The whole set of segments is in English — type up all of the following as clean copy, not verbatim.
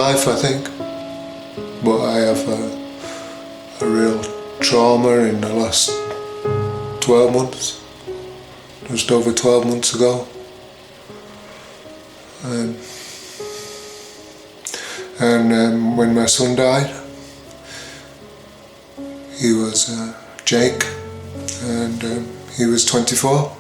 life, I think. But I have a real trauma in the last 12 months, just over 12 months ago. And when my son died, he was Jake, and he was 24.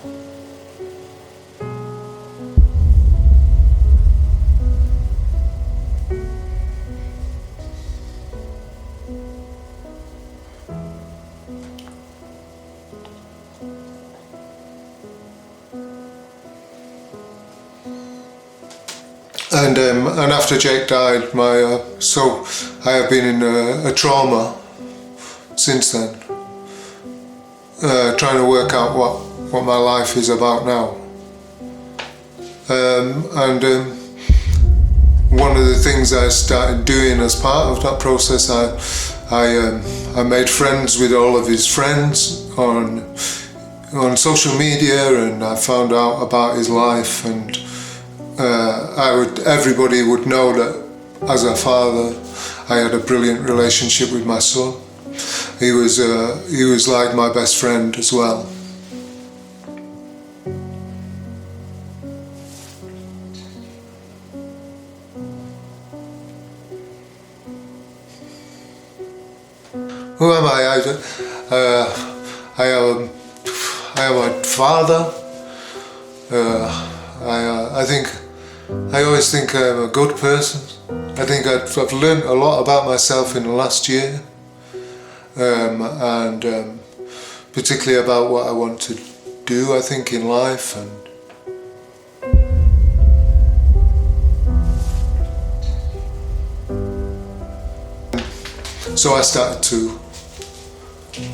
And after Jake died, so I have been in a trauma since then, trying to work out what my life is about now. One of the things I started doing as part of that process, I made friends with all of his friends on social media, and I found out about his life, and everybody would know that as a father I had a brilliant relationship with my son. He was like my best friend as well. Who am I? I am a father. I always think I'm a good person. I think I've learned a lot about myself in the last year, and particularly about what I want to do, I think, in life. And so I started to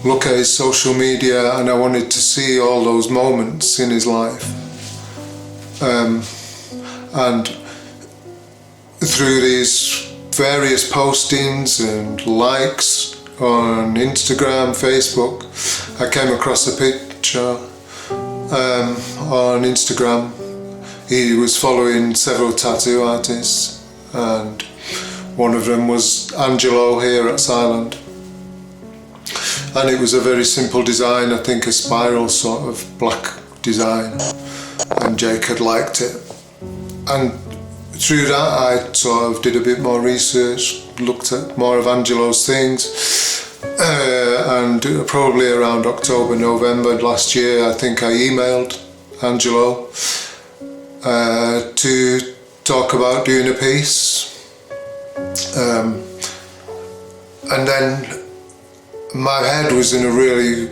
look at his social media, and I wanted to see all those moments in his life. And through these various postings and likes on Instagram, Facebook, I came across a picture on Instagram. He was following several tattoo artists, and one of them was Angelo here at Silent. And it was a very simple design, I think a spiral sort of black design, and Jake had liked it. And through that I sort of did a bit more research, looked at more of Angelo's things, and probably around October, November last year, I think I emailed Angelo to talk about doing a piece. And then my head was in a really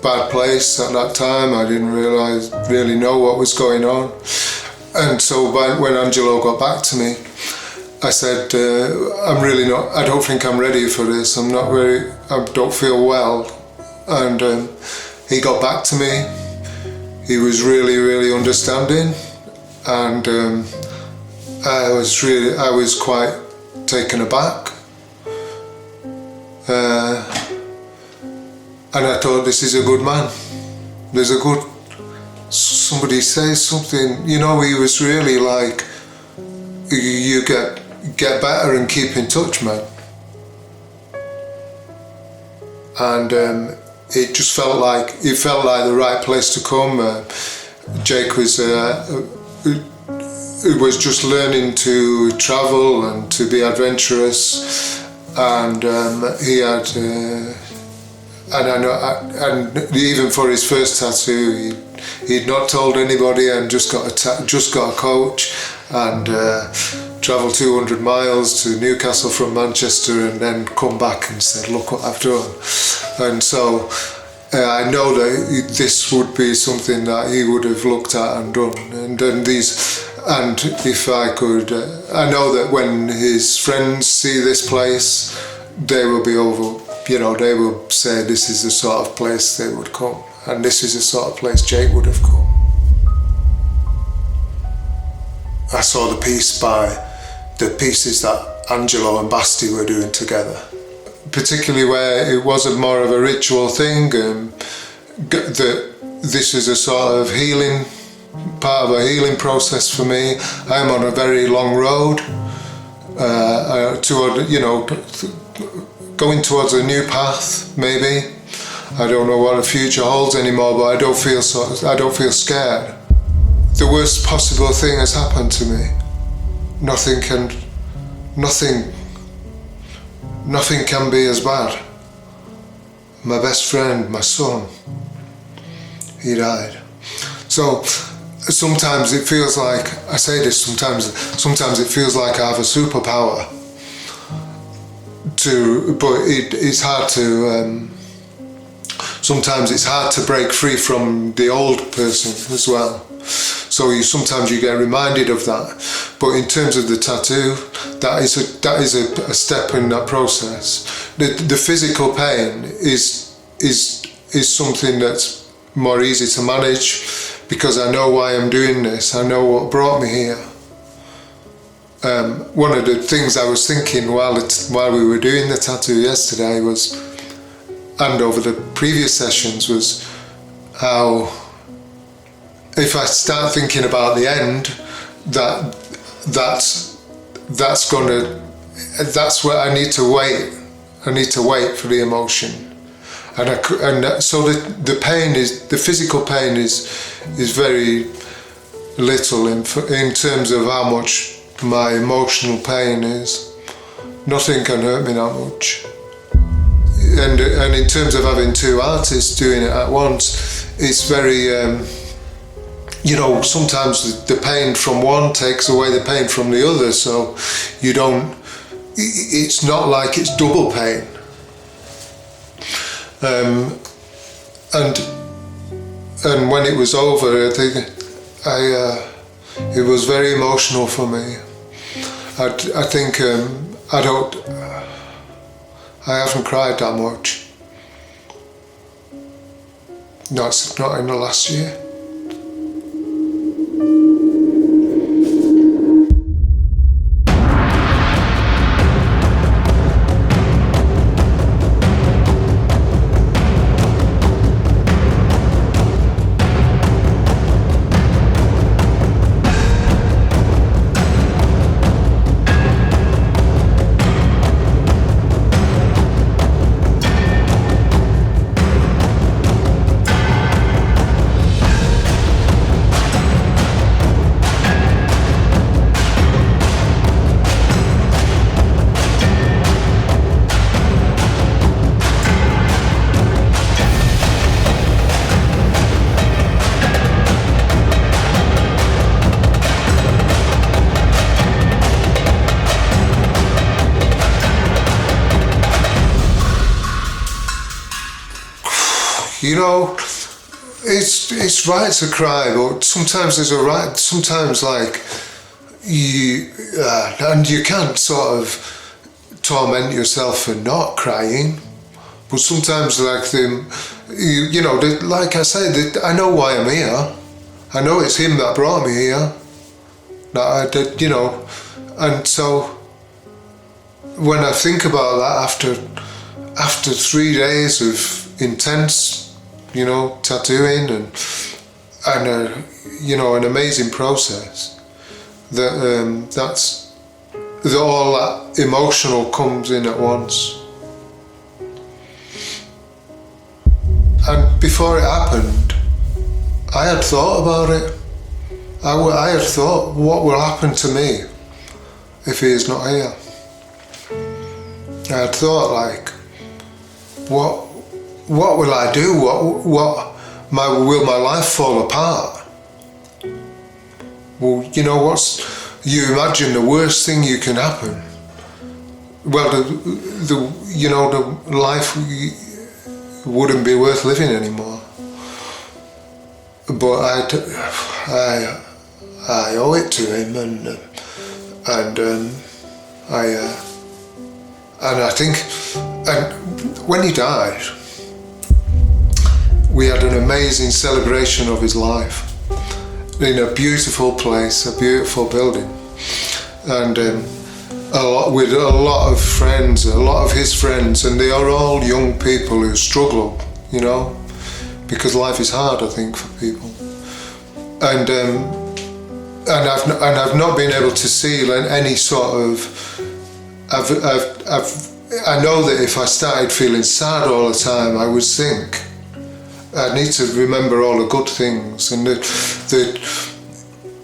bad place at that time. I didn't really know what was going on. And so when Angelo got back to me, I said, I don't think I'm ready for this. I don't feel well. And he got back to me. He was really, really understanding. And I was quite taken aback. And I thought, this is a good man. Somebody says something, he was really like, you get better and keep in touch, man. And it just felt like the right place to come. Jake was just learning to travel and to be adventurous, and he had, and even for his first tattoo, he'd not told anybody, and just got a coach and travelled 200 miles to Newcastle from Manchester, and then come back and said, look what I've done. And so I know that this would be something that he would have looked at and done. And if I could, I know that when his friends see this place, they will be over, they will say this is the sort of place they would come. And this is the sort of place Jake would have come. I saw the pieces that Angelo and Basti were doing together, particularly where it wasn't more of a ritual thing, that this is a sort of part of a healing process for me. I'm on a very long road, toward, going towards a new path, maybe. I don't know what the future holds anymore, but I don't feel scared. The worst possible thing has happened to me. Nothing can be as bad. My best friend, my son, he died. So sometimes it feels like, I say this sometimes it feels like I have a superpower but it's hard to, sometimes it's hard to break free from the old person as well. So sometimes you get reminded of that. But in terms of the tattoo, that is a step in that process. The physical pain is something that's more easy to manage because I know why I'm doing this. I know what brought me here. One of the things I was thinking while we were doing the tattoo yesterday was, and over the previous sessions, was how if I start thinking about the end, that's where I need to wait. I need to wait for the emotion, so the pain the physical pain is very little in terms of how much my emotional pain is. Nothing can hurt me that much. And in terms of having two artists doing it at once, it's very, sometimes the pain from one takes away the pain from the other, so it's not like it's double pain. And when it was over, I think it was very emotional for me. I think I haven't cried that much. Not in the last year. It's right to cry, but sometimes there's a right. Sometimes and you can't sort of torment yourself for not crying. But sometimes, like I said, I know why I'm here. I know it's him that brought me here. And so when I think about that after 3 days of intense, tattooing and an amazing process, that's all that emotional comes in at once. And before it happened, I had thought about it. I had thought, what will happen to me if he is not here? I had thought, what will I do? Will my life fall apart? Well, you imagine the worst thing you can happen. Well, the life wouldn't be worth living anymore. But I owe it to him, and I think, and when he died, we had an amazing celebration of his life in a beautiful place, a beautiful building, and with a lot of friends, a lot of his friends, and they are all young people who struggle, because life is hard, I think, for people. And I've not been able to see any sort of I know that if I started feeling sad all the time, I would think. I need to remember all the good things, and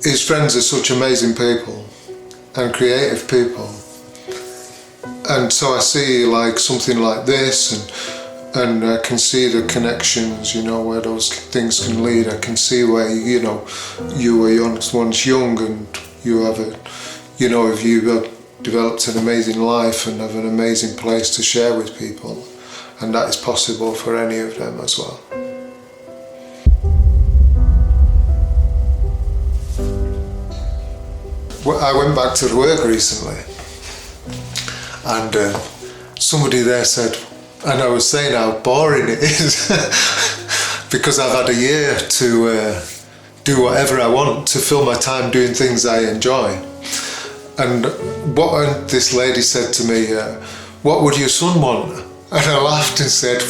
his friends are such amazing people and creative people, and so I see like something like this, and I can see the connections, where those things can lead. I can see where you were once young, and you have if you have developed an amazing life and have an amazing place to share with people, and that is possible for any of them as well. I went back to work recently, and somebody there said, and I was saying how boring it is because I've had a year to do whatever I want, to fill my time doing things I enjoy. And what this lady said to me, what would your son want? And I laughed and said,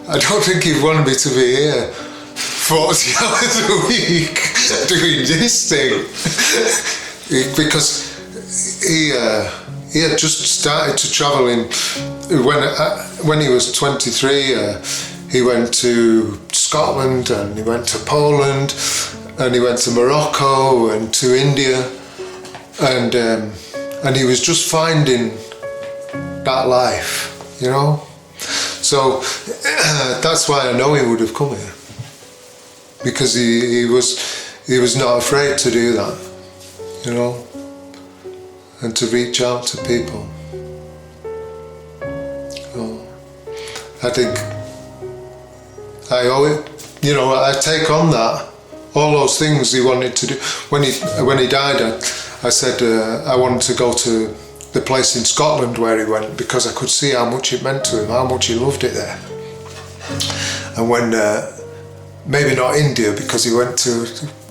I don't think he'd want me to be here 40 hours a week doing this thing. Because he had just started to travel when he was 23. He went to Scotland, and he went to Poland, and he went to Morocco and to India, and he was just finding that life, So that's why I know he would have come here, because he was not afraid to do that. And to reach out to people. I think I owe it. I take on that, all those things he wanted to do. When he died, I said I wanted to go to the place in Scotland where he went, because I could see how much it meant to him, how much he loved it there. And when, maybe not India, because he went to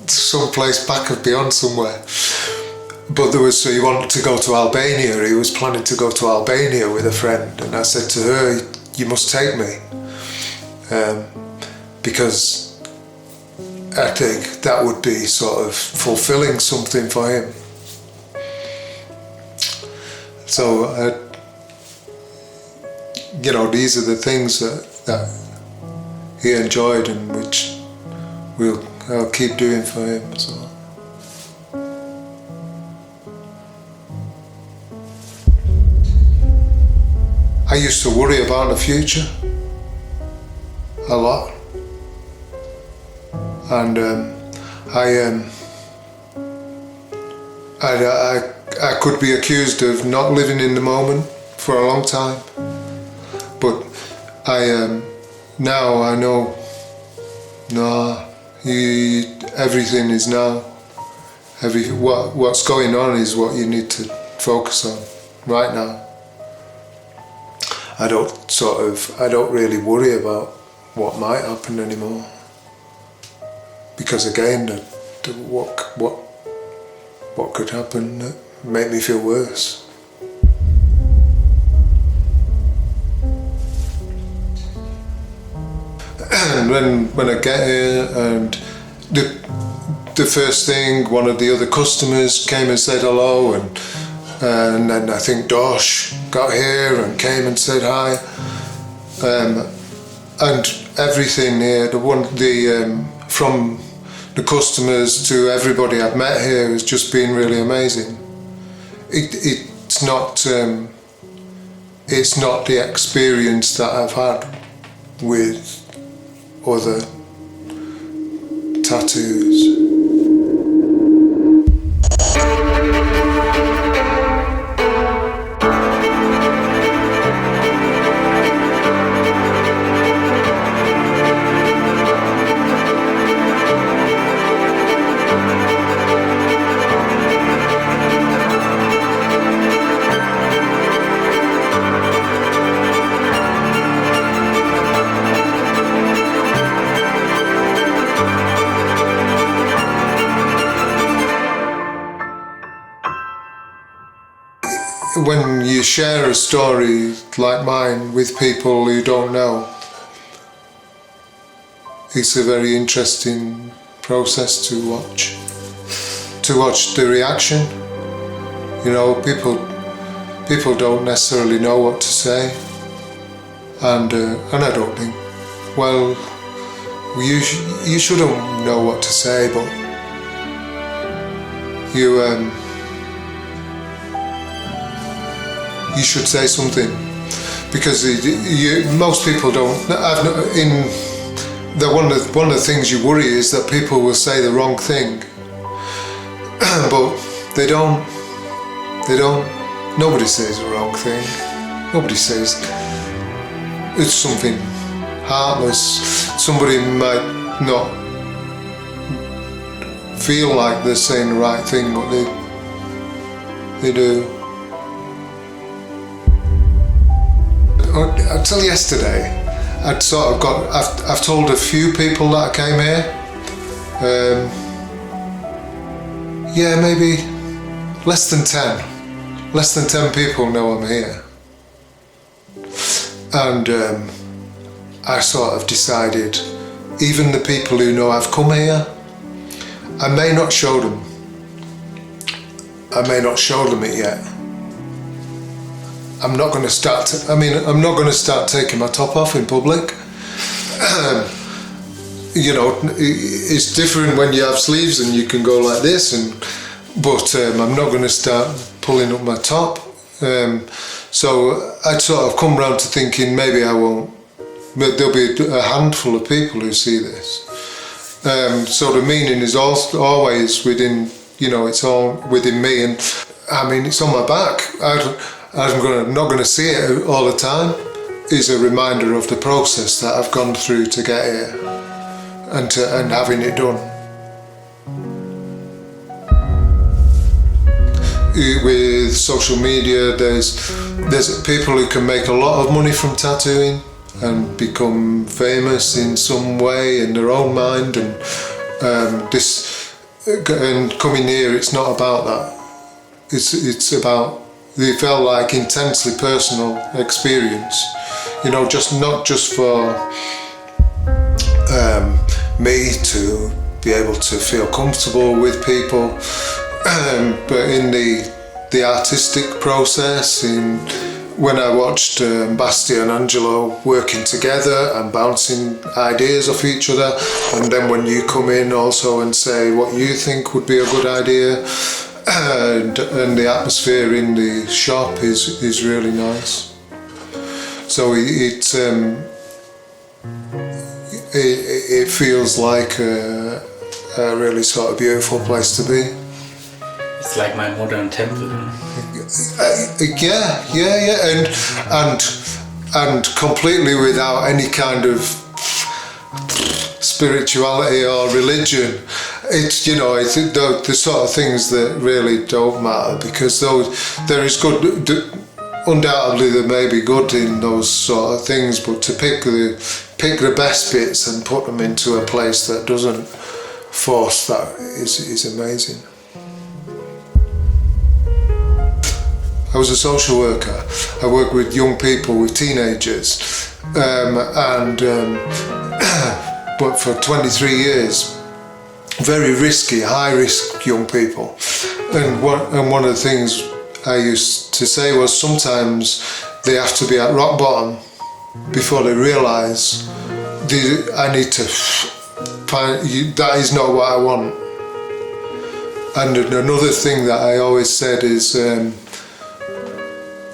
some place back of beyond somewhere. But he wanted to go to Albania. He was planning to go to Albania with a friend, and I said to her, you must take me, because I think that would be sort of fulfilling something for him. So these are the things that he enjoyed, and which I'll keep doing for him. So. I used to worry about the future a lot, and I could be accused of not living in the moment for a long time, but now I know, everything is now. What's going on is what you need to focus on right now. I don't really worry about what might happen anymore, because again, what could happen make me feel worse. And when I get here, and the first thing, one of the other customers came and said hello, and then I think Dosh got here and came and said hi, and everything here, from the customers to everybody I've met here has just been really amazing. It's not the experience that I've had with other tattoos. When you share a story like mine with people who don't know, it's a very interesting process to watch the reaction. People people don't necessarily know what to say, and I don't think, well, you shouldn't know what to say, but you should say something, because most people don't. One of the things you worry is that people will say the wrong thing, but they don't. Nobody says the wrong thing. Nobody says it's something heartless. Somebody might not feel like they're saying the right thing, but they do. Until yesterday, I've told a few people that I came here. Maybe less than 10. Less than 10 people know I'm here. And I sort of decided, even the people who know I've come here, I may not show them. I may not show them it yet. I'm not going to start taking my top off in public. It's different when you have sleeves and you can go like this, but I'm not going to start pulling up my top. So I'd sort of come round to thinking maybe I won't, but there'll be a handful of people who see this. So the meaning is always within, it's all within me, and it's on my back. I'm not going to see it all the time. Is a reminder of the process that I've gone through to get here, and having it done. With social media, there's people who can make a lot of money from tattooing and become famous in some way in their own mind, and coming here, it's not about that. It's about, they felt like intensely personal experience, not just for me to be able to feel comfortable with people, but in the artistic process, when I watched Basti and Angelo working together and bouncing ideas off each other, and then when you come in also and say what you think would be a good idea, and the atmosphere in the shop is really nice. So it feels like a really sort of beautiful place to be. It's like my modern temple. And completely without any kind of spirituality or religion. It's the sort of things that really don't matter, because there is good. Undoubtedly, there may be good in those sort of things, but to pick the best bits and put them into a place that doesn't force that is amazing. I was a social worker. I worked with young people, with teenagers, but for 23 years, very risky, high-risk young people. And one of the things I used to say was sometimes they have to be at rock bottom before they realise I need to find, that is not what I want. And another thing that I always said is,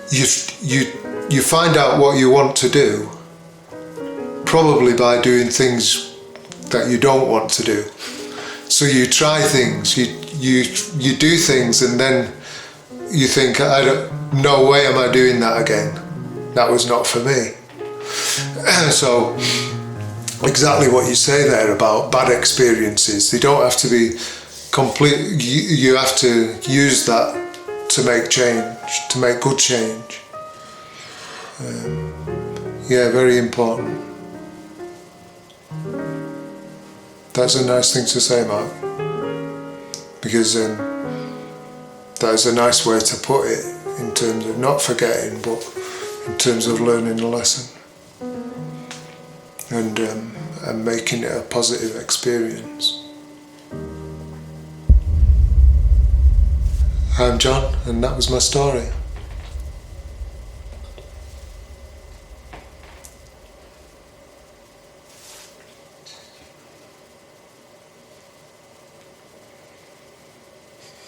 you find out what you want to do probably by doing things that you don't want to do. So you try things, you do things, and then you think, no way am I doing that again. That was not for me. So exactly what you say there about bad experiences, they don't have to be complete. You have to use that to make change, to make good change. Very important. That's a nice thing to say, Mark, because that is a nice way to put it, in terms of not forgetting, but in terms of learning a lesson and making it a positive experience. I'm John, and that was my story.